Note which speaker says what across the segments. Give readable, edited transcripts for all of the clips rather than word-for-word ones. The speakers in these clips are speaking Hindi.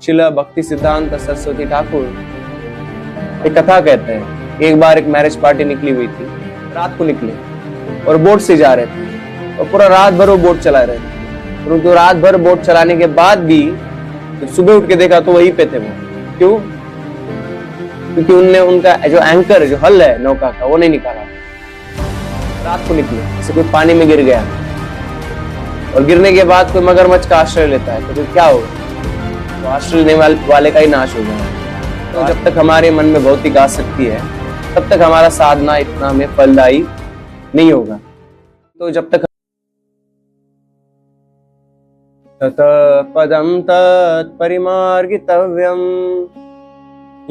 Speaker 1: शिला भक्ति सिद्धांत सरस्वती ठाकुर एक कथा कहते हैं। एक बार एक मैरिज पार्टी निकली हुई थी, रात को निकले और बोट से जा रहे थे और पूरा रात भर वो बोट चला रहे थे। परंतु रात भर बोट चलाने के बाद भी जब सुबह उठ के देखा तो वहीं पे थे वो। क्यों? क्योंकि उनने उनका जो एंकर, जो हल है नौका का, वो नहीं निकाला। रात को निकले, जैसे कोई पानी में गिर गया और गिरने के बाद कोई मगरमच्छ का आश्रय लेता है तो फिर क्या होगा? तो आश्रय लेने वाले का ही नाश हो जाएगा। तो जब तक हमारे मन में भौतिक आसक्ति है तब तक हमारा साधना इतना हमें फलदायी नहीं होगा। तो जब तक ततः पदं तत्परिमार्गितव्यम्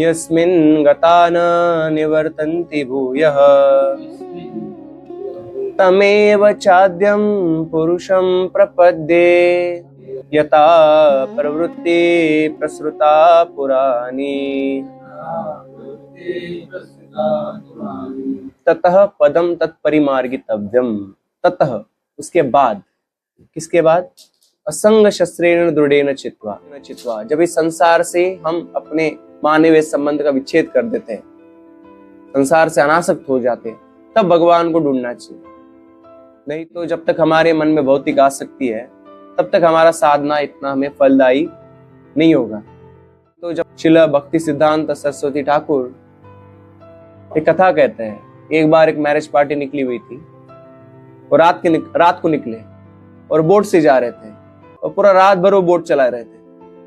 Speaker 1: यस्मिन् गता न निवर्तन्ति भूयः तमेव चाद्यं पुरुषं प्रपद्ये यथा प्रवृत्ति प्रसृता पुराणी। ततः पदम तत्परिमार्गितव्यम, ततः उसके बाद, किसके बाद? असंग शस्त्रेण दृढ़ेन चित्वा। जब इस संसार से हम अपने मानवीय संबंध का विच्छेद कर देते हैं, संसार से अनासक्त हो जाते हैं, तब भगवान को ढूंढना चाहिए। नहीं तो जब तक हमारे मन में भौतिक आसक्ति है तब तक हमारा साधना इतना हमें फलदायी नहीं होगा। तो जब शिला भक्ति सिद्धांत सरस्वती ठाकुर एक कथा कहते हैं। एक बार एक मैरिज पार्टी निकली हुई थी और रात को निकले और बोट से जा रहे थे और पूरा रात भर वो बोट चला रहे थे।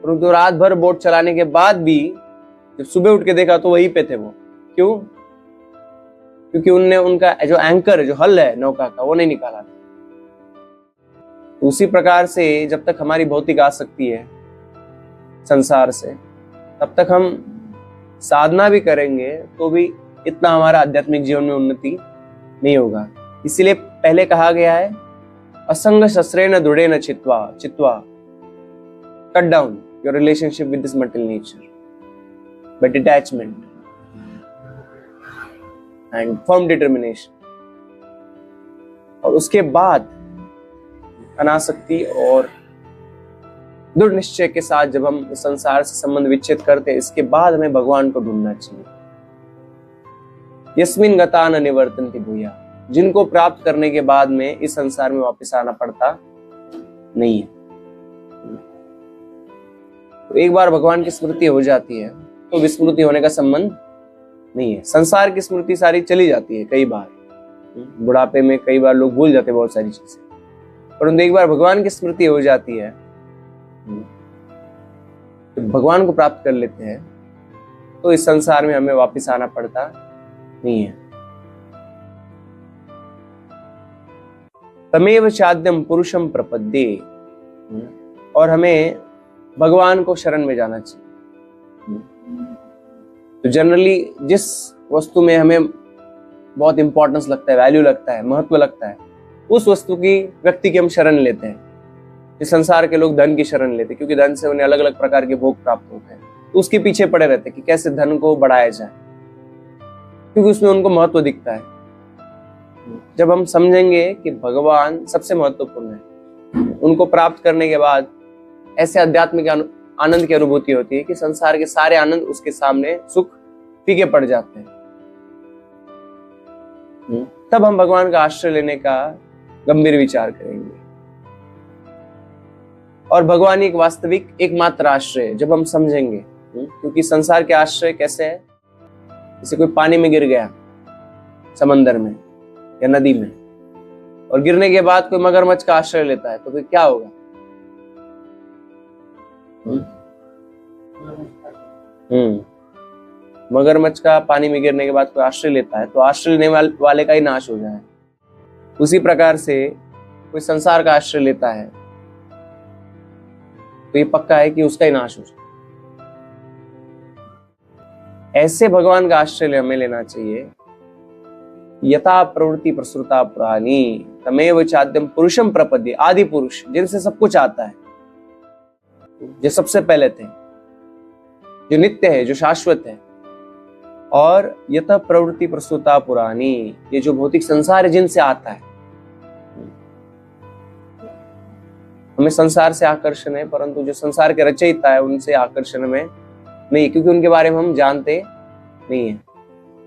Speaker 1: परंतु रात भर बोट चलाने के बाद भी जब सुबह उठ के देखा तो वहीं पे थे वो। क्यों? क्योंकि उनने उनका जो एंकर, जो हल है नौका का, वो नहीं निकाला था। उसी प्रकार से जब तक हमारी भौतिक आसक्ति है संसार से, तब तक हम साधना भी करेंगे तो भी इतना हमारा आध्यात्मिक जीवन में उन्नति नहीं होगा। इसीलिए पहले कहा गया है असंग शस्त्रेण दृढ़ेन चित्वा। Cut down your relationship with this material nature by detachment and firm determination. और उसके बाद अनासक्ति और दृढ़ निश्चय के साथ जब हम संसार से संबंध विच्छेद करते हैं, इसके बाद हमें भगवान को ढूंढना चाहिए। यस्मिन् गता न निवर्तन्ति भूयः, जिनको प्राप्त करने के बाद में इस संसार में वापस आना पड़ता नहीं है। तो एक बार भगवान की स्मृति हो जाती है तो विस्मृति होने का संबंध नहीं है। संसार की स्मृति सारी चली जाती है, कई बार बुढ़ापे में कई बार लोग भूल जाते हैं बहुत सारी चीजें, परंतु एक बार भगवान की स्मृति हो जाती है तो भगवान को प्राप्त कर लेते हैं तो इस संसार में हमें वापस आना पड़ता नहीं है। तमेव चाद्यम पुरुषम प्रपद्ये, और हमें भगवान को शरण में जाना चाहिए। तो जनरली जिस वस्तु में हमें बहुत इंपॉर्टेंस लगता है, वैल्यू लगता है, महत्व लगता है, उस वस्तु की, व्यक्ति की हम शरण लेते हैं। इस संसार के लोग धन की शरण लेते हैं क्योंकि धन से उन्हें अलग अलग प्रकार के भोग प्राप्त होते हैं, तो उसके पीछे पड़े रहते हैं कि कैसे धन को बढ़ाया जाए, क्योंकि उसमें उनको महत्व दिखता है। जब हम समझेंगे कि भगवान सबसे महत्वपूर्ण है, उनको प्राप्त करने के बाद ऐसे आध्यात्मिक आनंद की अनुभूति होती है कि संसार के सारे आनंद उसके सामने सुख फीके पड़ जाते हैं। तब हम भगवान का आश्रय लेने का गंभीर विचार करेंगे। और भगवान एक वास्तविक एकमात्र आश्रय है जब हम समझेंगे, क्योंकि संसार के आश्रय कैसे है? जैसे कोई पानी में गिर गया, समंदर में या नदी में, और गिरने के बाद कोई मगरमच्छ का आश्रय लेता है तो फिर क्या होगा? मगरमच्छ का पानी में गिरने के बाद कोई आश्रय लेता है तो आश्रय लेने वाले का ही नाश हो जाए। उसी प्रकार से कोई संसार का आश्रय लेता है तो ये पक्का है कि उसका ही नाश हो जाए। ऐसे भगवान का आश्रय हमें लेना चाहिए। यथा प्रवृत्ति प्रसृता पुराणी तमेव चाद्यम पुरुषम प्रपद्ये, आदि पुरुष जिनसे सब कुछ आता है, जो सबसे पहले थे, जो नित्य है, जो शाश्वत है। और यथा प्रवृत्ति प्रसृता पुराणी, ये जो भौतिक संसार है जिनसे आता है, हमें संसार से आकर्षण है, परंतु जो संसार के रचयिता है उनसे आकर्षण में नहीं, क्योंकि उनके बारे में हम जानते नहीं है।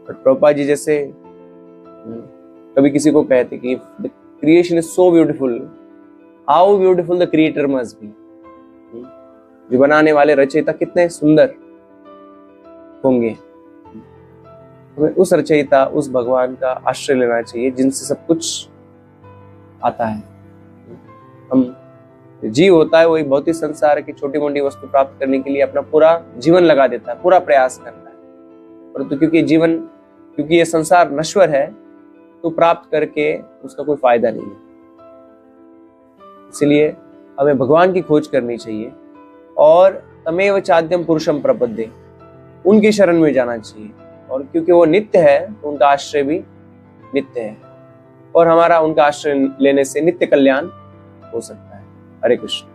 Speaker 1: बट प्रभुपाद जी जैसे कभी किसी को कहते कि the creation is so beautiful, how beautiful the creator must be, जो बनाने वाले रचयिता कितने सुंदर होंगे। हमें उस रचयिता, उस भगवान का आश्रय लेना चाहिए जिनसे सब कुछ आता है। हम जीव होता है, वही भौतिक संसार की छोटी मोटी वस्तु प्राप्त करने के लिए अपना पूरा जीवन लगा देता है, पूरा प्रयास करता है, परंतु क्योंकि ये संसार नश्वर है, तो प्राप्त करके उसका कोई फायदा नहीं है। इसलिए हमें भगवान की खोज करनी चाहिए और तमेव चाद्यम पुरुषम प्रपद्ये, उनकी शरण में जाना चाहिए। और क्योंकि वो नित्य है तो उनका आश्रय भी नित्य है, और हमारा उनका आश्रय लेने से नित्य कल्याण हो सकता है। हरे कृष्ण।